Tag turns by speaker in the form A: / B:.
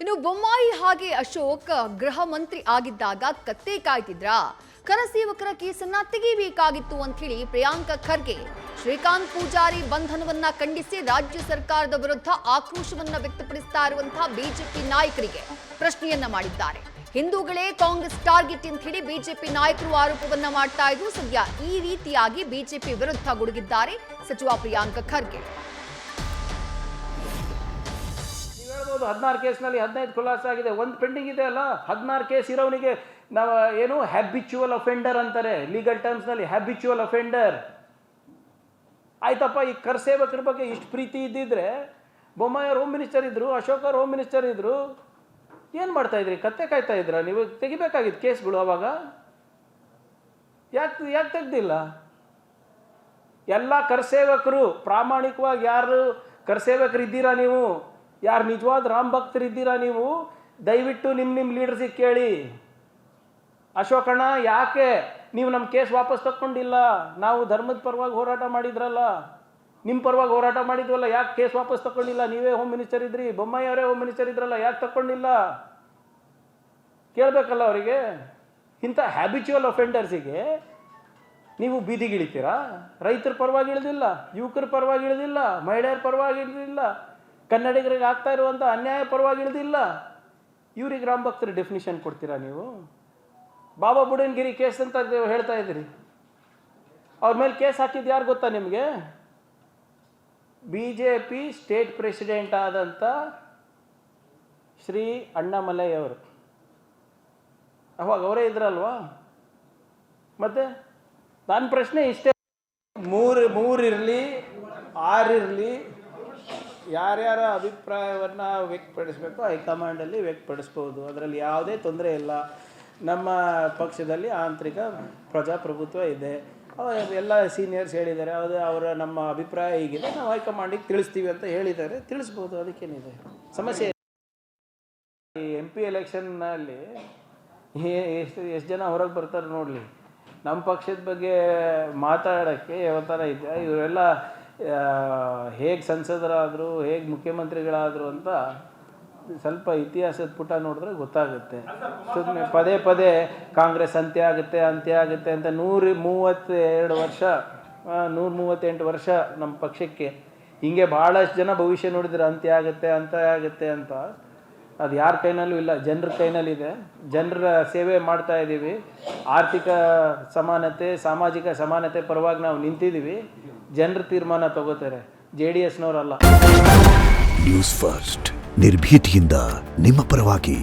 A: ಇನ್ನು ಬೊಮ್ಮಾಯಿ ಹಾಗೆ ಅಶೋಕ್ ಗೃಹ ಮಂತ್ರಿ ಆಗಿದ್ದಾಗ ಕತ್ತೆ ಕಾಯ್ತಿದ್ರ ಕರಸೇವಕರ ಕೇಸನ್ನ ತೆಗೆಯಬೇಕಾಗಿತ್ತು ಅಂತ ಹೇಳಿ ಪ್ರಿಯಾಂಕ ಖರ್ಗೆ ಶ್ರೀಕಾಂತ್ ಪೂಜಾರಿ ಬಂಧನವನ್ನ ಖಂಡಿಸಿ ರಾಜ್ಯ ಸರ್ಕಾರದ ವಿರುದ್ಧ ಆಕ್ರೋಶವನ್ನ ವ್ಯಕ್ತಪಡಿಸ್ತಾ ಇರುವಂತಹ ಬಿಜೆಪಿ ನಾಯಕರಿಗೆ ಪ್ರಶ್ನೆಯನ್ನ ಮಾಡಿದ್ದಾರೆ. ಹಿಂದೂಗಳೇ ಕಾಂಗ್ರೆಸ್ ಟಾರ್ಗೆಟ್ ಅಂತ ಹೇಳಿ ಬಿಜೆಪಿ ನಾಯಕರು ಆರೋಪವನ್ನ ಮಾಡ್ತಾ ಇದ್ರು. ಸದ್ಯ ಈ ರೀತಿಯಾಗಿ ಬಿಜೆಪಿ ವಿರುದ್ಧ ಗುಡುಗಿದ್ದಾರೆ ಸಚಿವ ಪ್ರಿಯಾಂಕ ಖರ್ಗೆ.
B: 16 ಕೇಸ್ನಲ್ಲಿ 15 ಖುಲಾಸೆ ಆಗಿದೆ, ಒಂದು ಪೆಂಡಿಂಗ್ ಇದೆ ಅಲ್ಲ. 16 ಕೇಸ್ ಇರೋವನಿಗೆ ನಾವು ಏನು ಹ್ಯಾಬಿಚುವಲ್ ಅಫೆಂಡರ್ ಅಂತಾರೆ ಲೀಗಲ್ ಟರ್ಮ್ಸ್ನಲ್ಲಿ. ಹ್ಯಾಬಿಚುವಲ್ ಅಫೆಂಡರ್ ಆಯ್ತಪ್ಪ. ಈ ಕರಸೇವಕರ ಬಗ್ಗೆ ಇಷ್ಟು ಪ್ರೀತಿ ಇದ್ದಿದ್ರೆ ಬೊಮ್ಮಾಯಿ ಹೋಮ್ ಮಿನಿಸ್ಟರ್ ಇದ್ರು, ಅಶೋಕ್ ಹೋಮ್ ಮಿನಿಸ್ಟರ್ ಇದ್ರು, ಏನು ಮಾಡ್ತಾ ಇದ್ರಿ? ಕತ್ತೆ ಕಾಯ್ತಾ ಇದ್ರ ನೀವು? ತೆಗಿಬೇಕಾಗಿತ್ತು ಕೇಸ್ಗಳು ಅವಾಗ. ಯಾಕೆ ತೆಗ್ದಿಲ್ಲ? ಎಲ್ಲ ಕರಸೇವಕರು ಪ್ರಾಮಾಣಿಕವಾಗಿ ಯಾರು ಕರಸೇವಕರು ಇದ್ದೀರಾ ನೀವು, ಯಾರು ನಿಜವಾದ ರಾಮ್ ಭಕ್ತರು ಇದ್ದೀರಾ ನೀವು, ದಯವಿಟ್ಟು ನಿಮ್ಮ ಲೀಡರ್ಸಿಗೆ ಕೇಳಿ. ಅಶೋಕಣ್ಣ, ಯಾಕೆ ನೀವು ನಮ್ಮ ಕೇಸ್ ವಾಪಸ್ ತಕ್ಕೊಂಡಿಲ್ಲ? ನಾವು ಧರ್ಮದ ಪರವಾಗಿ ಹೋರಾಟ ಮಾಡಿದ್ರಲ್ಲ, ನಿಮ್ಮ ಪರವಾಗಿ ಹೋರಾಟ ಮಾಡಿದ್ವಲ್ಲ, ಯಾಕೆ ಕೇಸ್ ವಾಪಸ್ ತಗೊಂಡಿಲ್ಲ? ನೀವೇ ಹೋಮ್ ಮಿನಿಸ್ಟರ್ ಇದ್ರಿ, ಬೊಮ್ಮಾಯಿ ಅವರೇ ಹೋಮ್ ಮಿನಿಸ್ಟರ್ ಇದ್ರಲ್ಲ, ಯಾಕೆ ತಗೊಂಡಿಲ್ಲ? ಕೇಳಬೇಕಲ್ಲ ಅವರಿಗೆ. ಇಂಥ ಹ್ಯಾಬಿಚುವಲ್ ಅಫೆಂಡರ್ಸಿಗೆ ನೀವು ಬೀದಿಗಿಳಿತೀರಾ? ರೈತರ ಪರವಾಗಿ ಇಳಿದಿಲ್ಲ, ಯುವಕರ ಪರವಾಗಿ ಇಳಿದಿಲ್ಲ, ಮಹಿಳೆಯರ ಪರವಾಗಿ ಇಳಿದಿಲ್ಲ, ಕನ್ನಡಿಗರಿಗೆ ಆಗ್ತಾ ಇರುವಂಥ ಅನ್ಯಾಯ ಪರವಾಗಿ ಇಳಿದಿಲ್ಲ. ಇವ್ರಿಗೆ ರಾಮ್ ಭಕ್ತರ ಡೆಫಿನಿಷನ್ ಕೊಡ್ತೀರಾ ನೀವು? ಬಾಬಾ ಬುಡನ್ಗಿರಿ ಕೇಸ್ ಅಂತ ಹೇಳ್ತಾ ಇದ್ದೀರಿ. ಅವ್ರ ಮೇಲೆ ಕೇಸ್ ಹಾಕಿದ್ದು ಯಾರು ಗೊತ್ತಾ ನಿಮಗೆ? BJP ಸ್ಟೇಟ್ ಪ್ರೆಸಿಡೆಂಟ್ ಆದಂಥ ಶ್ರೀ ಅಣ್ಣಾಮಲೈ ಅವರು. ಅವಾಗ ಅವರೇ ಇದ್ರಲ್ವಾ? ಮತ್ತೆ ನನ್ನ ಪ್ರಶ್ನೆ ಇಷ್ಟೇ, ಮೂರಿರಲಿ 6 ಇರಲಿ, ಯಾರ್ಯಾರ ಅಭಿಪ್ರಾಯವನ್ನು ವ್ಯಕ್ತಪಡಿಸಬೇಕು ಹೈಕಮಾಂಡಲ್ಲಿ ವ್ಯಕ್ತಪಡಿಸ್ಬೋದು, ಅದರಲ್ಲಿ ಯಾವುದೇ ತೊಂದರೆ ಇಲ್ಲ. ನಮ್ಮ ಪಕ್ಷದಲ್ಲಿ ಆಂತರಿಕ ಪ್ರಜಾಪ್ರಭುತ್ವ ಇದೆ, ಎಲ್ಲ ಸೀನಿಯರ್ಸ್ ಹೇಳಿದ್ದಾರೆ, ಅವರ ನಮ್ಮ ಅಭಿಪ್ರಾಯ ಹೀಗಿದೆ, ನಾವು ಹೈಕಮಾಂಡಿಗೆ ತಿಳಿಸ್ತೀವಿ ಅಂತ ಹೇಳಿದ್ದಾರೆ, ತಿಳಿಸ್ಬೋದು, ಅದಕ್ಕೇನಿದೆ ಸಮಸ್ಯೆ. ಈ MP ಎಲೆಕ್ಷನ್ನಲ್ಲಿ ಎಷ್ಟು ಜನ ಹೊರಗೆ ಬರ್ತಾರೆ ನೋಡಲಿ. ನಮ್ಮ ಪಕ್ಷದ ಬಗ್ಗೆ ಮಾತಾಡೋಕ್ಕೆ ಯಾವತ್ತರ ಇದೆ. ಇವರೆಲ್ಲ ಹೇಗೆ ಸಂಸದರಾದರು, ಹೇಗೆ ಮುಖ್ಯಮಂತ್ರಿಗಳಾದರು ಅಂತ ಸ್ವಲ್ಪ ಇತಿಹಾಸದ ಪುಟ ನೋಡಿದ್ರೆ ಗೊತ್ತಾಗುತ್ತೆ. ಸುಮ್ಮನೆ ಪದೇ ಪದೇ ಕಾಂಗ್ರೆಸ್ ಅಂತ್ಯ ಆಗುತ್ತೆ ಅಂತ 138 ವರ್ಷ ನಮ್ಮ ಪಕ್ಷಕ್ಕೆ ಹಿಂಗೆ ಭಾಳಷ್ಟು ಜನ ಭವಿಷ್ಯ ನೋಡಿದ್ರೆ ಅಂತ್ಯ ಆಗುತ್ತೆ ಅಂತ. ಅದು ಯಾರ ಕೈನಲ್ಲೂ ಇಲ್ಲ, ಜನರ ಕೈನಲ್ಲಿದೆ. ಜನರ ಸೇವೆ ಮಾಡ್ತಾ ಇದ್ದೀವಿ. ಆರ್ಥಿಕ ಸಮಾನತೆ, ಸಾಮಾಜಿಕ ಸಮಾನತೆ ಪರವಾಗಿ ನಾವು ನಿಂತಿದ್ದೀವಿ. ಜನರು ತೀರ್ಮಾನ ತಗೋತಾರೆ, JDSನವರಲ್ಲ.
C: ನ್ಯೂಸ್ ಫಸ್ಟ್ ನಿರ್ಭೀತಿಯಿಂದ ನಿಮ್ಮ ಪರವಾಗಿ.